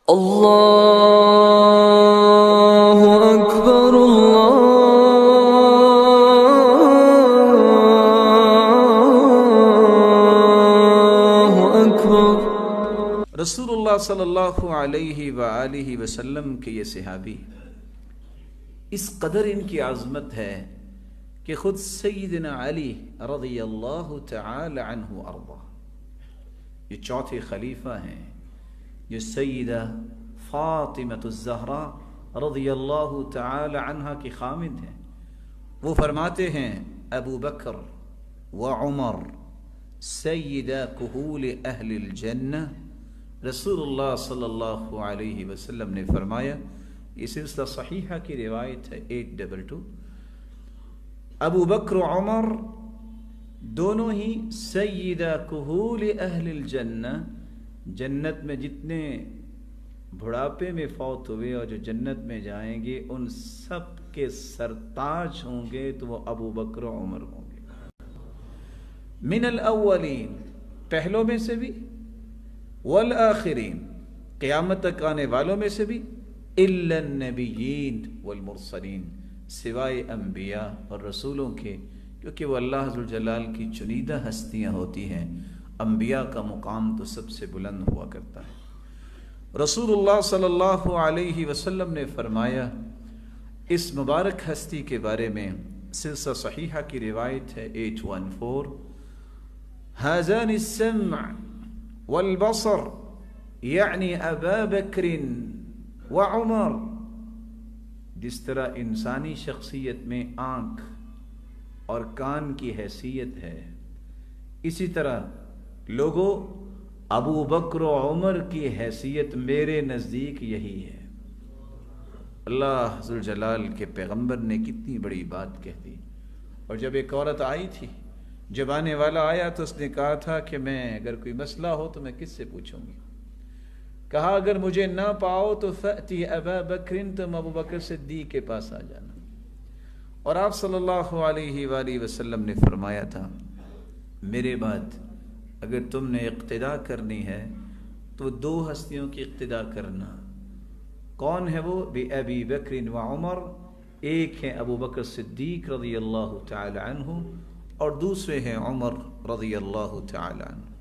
اللہ اکبر اللہ اکبر۔ رسول اللہ صلی اللہ علیہ وآلہ وسلم کے یہ صحابی اس قدر ان کی عظمت ہے کہ خود سیدنا علی رضی اللہ تعالی عنہ ارضا یہ چوتھے خلیفہ ہیں، جو سیدہ فاطمہ الزہرا رضی اللہ تعالی عنہ کی خامد ہیں۔ وہ فرماتے ہیں ابو بکر و عمر سیدہ کہول اہل الجنہ۔ رسول اللہ صلی اللہ علیہ وسلم نے فرمایا، یہ سلسلہ صحیحہ کی روایت ہے 822، ابو بکر و عمر دونوں ہی سیدہ کہول اہل الجنہ، جنت میں جتنے بڑھاپے میں فوت ہوئے اور جو جنت میں جائیں گے ان سب کے سرتاج ہوں گے تو وہ ابو بکر و عمر ہوں گے، من الاولین پہلوں میں سے بھی، والآخرین قیامت تک آنے والوں میں سے بھی، الا النبیین والمرسلین سوائے انبیاء اور رسولوں کے، کیونکہ وہ اللہ ذوالجلال کی چنیدہ ہستیاں ہوتی ہیں۔ انبیاء کا مقام تو سب سے بلند ہوا کرتا ہے۔ رسول اللہ صلی اللہ علیہ وسلم نے فرمایا اس مبارک ہستی کے بارے میں، سلسلہ صحیحہ کی روایت ہے 814، هذان السمع والبصر یعنی ابا بکر وعمر، جس طرح انسانی شخصیت میں آنکھ اور کان کی حیثیت ہے، اسی طرح لوگوں ابو بکر و عمر کی حیثیت میرے نزدیک یہی ہے۔ اللہ ذوالجلال کے پیغمبر نے کتنی بڑی بات کہہ دی۔ اور جب ایک عورت آئی تھی، جب آنے والا آیا تو اس نے کہا تھا کہ میں اگر کوئی مسئلہ ہو تو میں کس سے پوچھوں گی؟ کہا اگر مجھے نہ پاؤ تو فأتی ابا بکر، تم ابو بکر صدیق کے پاس آ جانا۔ اور آپ صلی اللہ علیہ وآلہ وسلم نے فرمایا تھا میرے بعد اگر تم نے اقتداء کرنی ہے تو دو ہستیوں کی اقتداء کرنا۔ کون ہے وہ؟ بأبی بکر و عمر، ایک ہے ابو بکر صدیق رضی اللہ تعالی عنہ اور دوسرے ہیں عمر رضی اللہ تعالی عنہ۔